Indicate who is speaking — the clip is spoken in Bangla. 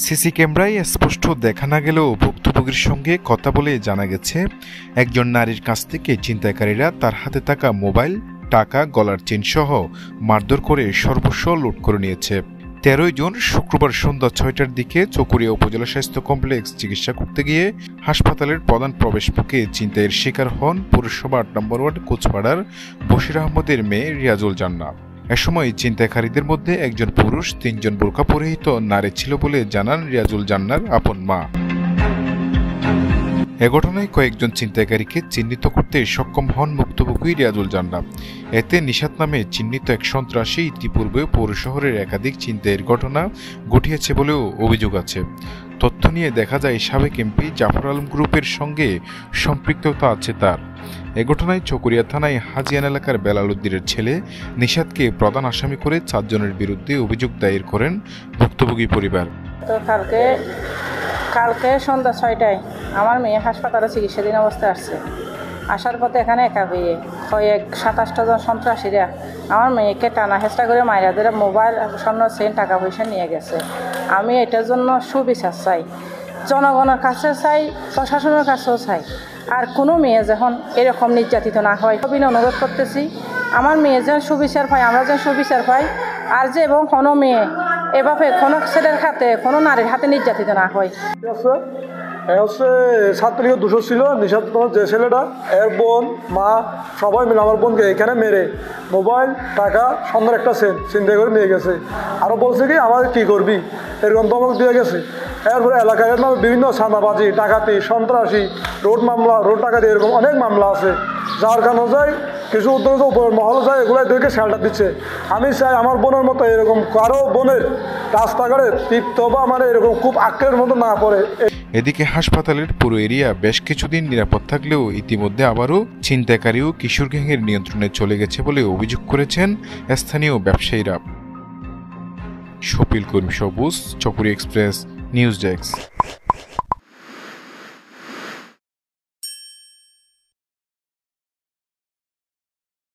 Speaker 1: সিসি ক্যামেরায় স্পষ্ট দেখা না গেলেও ভুক্তভোগীর সঙ্গে কথা বলে জানা গেছে, একজন নারীর কাছ থেকে ছিনতাইকারীরা তার হাতে থাকা মোবাইল, টাকা, গলার চেইন সহ মারধর করে সর্বস্ব লুট করে নিয়েছে। 13 জুন শুক্রবার সন্ধ্যা 6টার দিকে চকরিয়া উপজেলা স্বাস্থ্য কমপ্লেক্স চিকিৎসা করতে গিয়ে হাসপাতালের প্রধান প্রবেশমুখে ছিনতাইয়ের শিকার হন পৌরসভা 8 নম্বর ওয়ার্ড কোচপাড়ার বশির আহমদের মেয়ে রিয়াজুল জান্নাহ। এ সময় ছিনতাইকারীদের মধ্যে একজন পুরুষ, 3 জন বোরকা পরিহিত নারী ছিল বলে জানান রিয়াজুল জান্নাহর আপন মা। এ ঘটনায় কয়েকজন ছিনতাইকারীকে চিহ্নিত করতে সক্ষম হন ভুক্তভোগী রিয়াজুল জান্নাহ। এতে নিশাত নামে চিহ্নিত এক সন্ত্রাসী ইতিপূর্বে পৌর শহরের একাধিক ছিনতাইয়ের ঘটনা ঘটিয়েছে বলেও অভিযোগ আছে। তথ্য নিয়ে দেখা যায় সাবেক এমপি জাফর আলম গ্রুপের সঙ্গে সম্পৃক্ততা আছে তার। এ ঘটনায় চকরিয়া থানায় হাজিয়ান এলাকার বেলাল উদ্দিনের ছেলে নিশাতকে প্রধান আসামি করে 4 জনের বিরুদ্ধে অভিযোগ দায়ের করেন ভুক্তভোগী পরিবার।
Speaker 2: তো কালকে সন্ধ্যা 6টায় আমার মেয়ে হাসপাতালে চিকিৎসাধীন অবস্থায় আসছে। আসার পথে এখানে একা হয়ে কয়েক 27টা জন সন্ত্রাসীরা আমার মেয়েকে টানা হেঁচড়া করে মাইরা ধরে মোবাইল, স্বর্ণ, চেইন, টাকা পয়সা নিয়ে গেছে। আমি এটার জন্য সুবিচার চাই, জনগণের কাছে চাই, প্রশাসনের কাছেও চাই। আর কোনো মেয়ে যখন এরকম নির্যাতিত না হয়, সবিনয় অনুরোধ করতেছি আমার মেয়ে যেন সুবিচার পায়, আমরা যেন সুবিচার পাই। আর যে এবং কোনো মেয়ে এভাবে কোনো ছেলের হাতে, কোনো নারীর হাতে নির্যাতিত না হয়।
Speaker 3: ছাত্রীয় দুশো ছিল নিশাত, যে ছেলেটা এর বোন, মা সবাই মিলে আমার বোনকে এখানে মেরে মোবাইল, টাকা, সুন্দর একটা চিন্তা করে নিয়ে গেছে। আরও বলছে কি আমাদের কি করবি, এরকম ধমক দিয়ে গেছে। এরপরে এলাকায় বিভিন্ন চাঁদাবাজি, ডাকাতি, সন্ত্রাসী, রোড মামলা, রোড ডাকাতি, এরকম অনেক মামলা আছে। যার কারণে যায় কিছু উদ্যোগ উপর মহল যায়, এগুলাই দেখে শেল্টার দিচ্ছে। আমি চাই আমার বোনের মতো এরকম কারো বোনের রাস্তাঘাটে তীর্থ বা মানে এরকম খুব আক্রের মতো না পড়ে।
Speaker 1: এদিকে হাসপাতালের পুরো এরিয়া বেশ কিছুদিন নিরাপদ থাকলেও ইতিমধ্যে আবারও ছিনতাইকারী ও কিশোর গ্যাংয়ের নিয়ন্ত্রণে চলে গেছে বলে অভিযোগ করেছেন স্থানীয় ব্যবসায়ীরা। শফিল করিম সবুজ, চকরিয়া এক্সপ্রেস, নিউজ ডেস্ক।